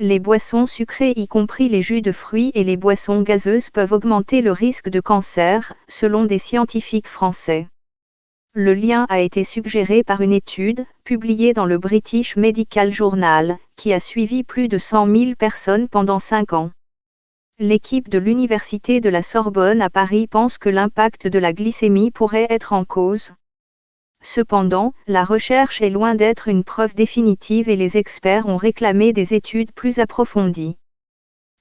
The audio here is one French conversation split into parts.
Les boissons sucrées, y compris les jus de fruits et les boissons gazeuses, peuvent augmenter le risque de cancer, selon des scientifiques français. Le lien a été suggéré par une étude, publiée dans le British Medical Journal, qui a suivi plus de 100 000 personnes pendant 5 ans. L'équipe de l'Université de la Sorbonne à Paris pense que l'impact de la glycémie pourrait être en cause. Cependant, la recherche est loin d'être une preuve définitive et les experts ont réclamé des études plus approfondies.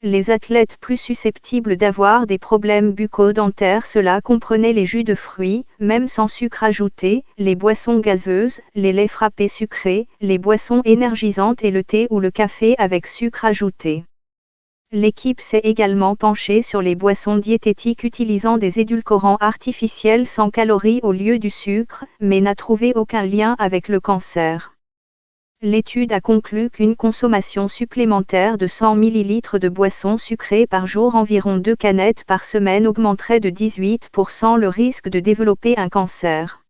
Les athlètes plus susceptibles d'avoir des problèmes bucco-dentaires, cela comprenait les jus de fruits, même sans sucre ajouté, les boissons gazeuses, les laits frappés sucrés, les boissons énergisantes et le thé ou le café avec sucre ajouté. L'équipe s'est également penchée sur les boissons diététiques utilisant des édulcorants artificiels sans calories au lieu du sucre, mais n'a trouvé aucun lien avec le cancer. L'étude a conclu qu'une consommation supplémentaire de 100 ml de boissons sucrées par jour, environ 2 canettes par semaine, augmenterait de 18% le risque de développer un cancer.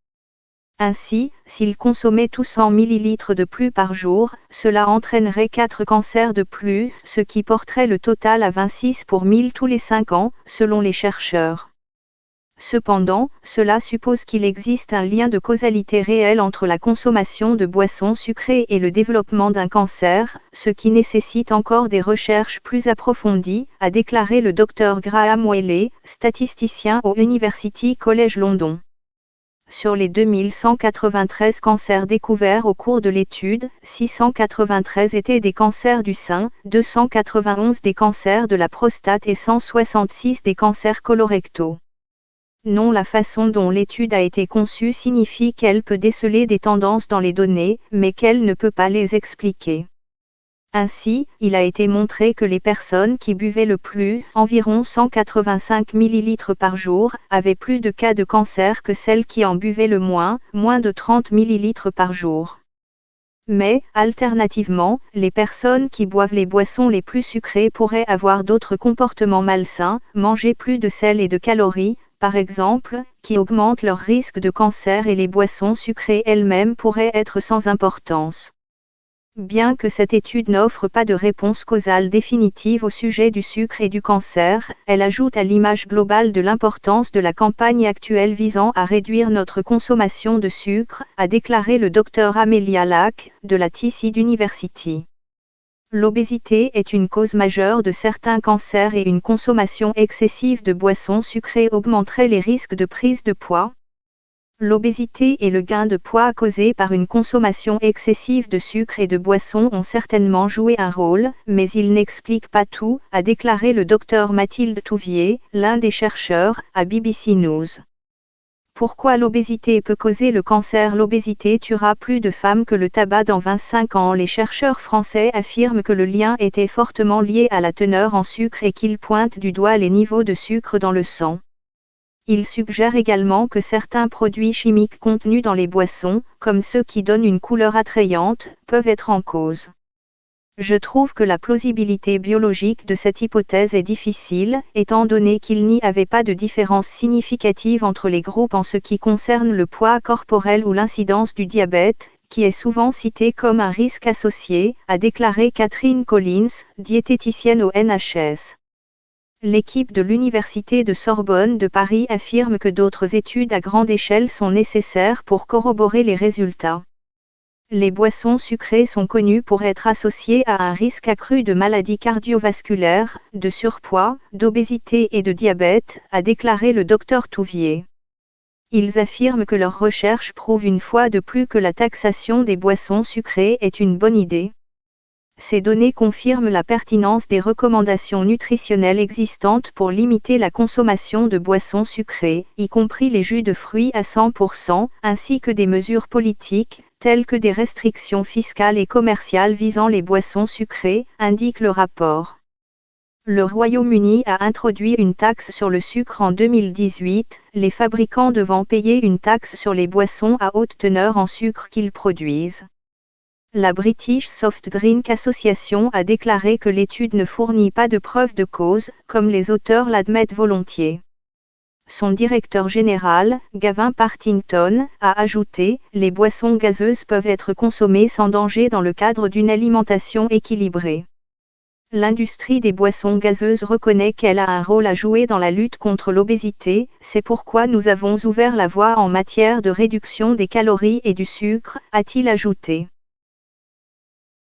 Ainsi, s'ils consommaient tous 100 ml de plus par jour, cela entraînerait 4 cancers de plus, ce qui porterait le total à 26 pour 1000 tous les 5 ans, selon les chercheurs. Cependant, cela suppose qu'il existe un lien de causalité réel entre la consommation de boissons sucrées et le développement d'un cancer, ce qui nécessite encore des recherches plus approfondies, a déclaré le Dr Graham Whaley, statisticien au University College London. Sur les 2193 cancers découverts au cours de l'étude, 693 étaient des cancers du sein, 291 des cancers de la prostate et 166 des cancers colorectaux. Non, la façon dont l'étude a été conçue signifie qu'elle peut déceler des tendances dans les données, mais qu'elle ne peut pas les expliquer. Ainsi, il a été montré que les personnes qui buvaient le plus, environ 185 ml par jour, avaient plus de cas de cancer que celles qui en buvaient le moins, moins de 30 ml par jour. Mais, alternativement, les personnes qui boivent les boissons les plus sucrées pourraient avoir d'autres comportements malsains, manger plus de sel et de calories, par exemple, qui augmentent leur risque de cancer, et les boissons sucrées elles-mêmes pourraient être sans importance. Bien que cette étude n'offre pas de réponse causale définitive au sujet du sucre et du cancer, elle ajoute à l'image globale de l'importance de la campagne actuelle visant à réduire notre consommation de sucre, a déclaré le Dr Amelia Lack, de la TC University. L'obésité est une cause majeure de certains cancers et une consommation excessive de boissons sucrées augmenterait les risques de prise de poids. L'obésité et le gain de poids causé par une consommation excessive de sucre et de boissons ont certainement joué un rôle, mais ils n'expliquent pas tout, a déclaré le Dr Mathilde Touvier, l'un des chercheurs, à BBC News. Pourquoi l'obésité peut causer le cancer? L'obésité tuera plus de femmes que le tabac dans 25 ans. Les chercheurs français affirment que le lien était fortement lié à la teneur en sucre et qu'ils pointent du doigt les niveaux de sucre dans le sang. Ils suggèrent également que certains produits chimiques contenus dans les boissons, comme ceux qui donnent une couleur attrayante, peuvent être en cause. Je trouve que la plausibilité biologique de cette hypothèse est difficile, étant donné qu'il n'y avait pas de différence significative entre les groupes en ce qui concerne le poids corporel ou l'incidence du diabète, qui est souvent cité comme un risque associé, a déclaré Catherine Collins, diététicienne au NHS. L'équipe de l'Université de Sorbonne de Paris affirme que d'autres études à grande échelle sont nécessaires pour corroborer les résultats. Les boissons sucrées sont connues pour être associées à un risque accru de maladies cardiovasculaires, de surpoids, d'obésité et de diabète, a déclaré le Dr Touvier. Ils affirment que leurs recherches prouvent une fois de plus que la taxation des boissons sucrées est une bonne idée. Ces données confirment la pertinence des recommandations nutritionnelles existantes pour limiter la consommation de boissons sucrées, y compris les jus de fruits à 100%, ainsi que des mesures politiques, telles que des restrictions fiscales et commerciales visant les boissons sucrées, indique le rapport. Le Royaume-Uni a introduit une taxe sur le sucre en 2018, les fabricants devant payer une taxe sur les boissons à haute teneur en sucre qu'ils produisent. La British Soft Drink Association a déclaré que l'étude ne fournit pas de preuves de cause, comme les auteurs l'admettent volontiers. Son directeur général, Gavin Partington, a ajouté « Les boissons gazeuses peuvent être consommées sans danger dans le cadre d'une alimentation équilibrée. L'industrie des boissons gazeuses reconnaît qu'elle a un rôle à jouer dans la lutte contre l'obésité, c'est pourquoi nous avons ouvert la voie en matière de réduction des calories et du sucre, a-t-il ajouté.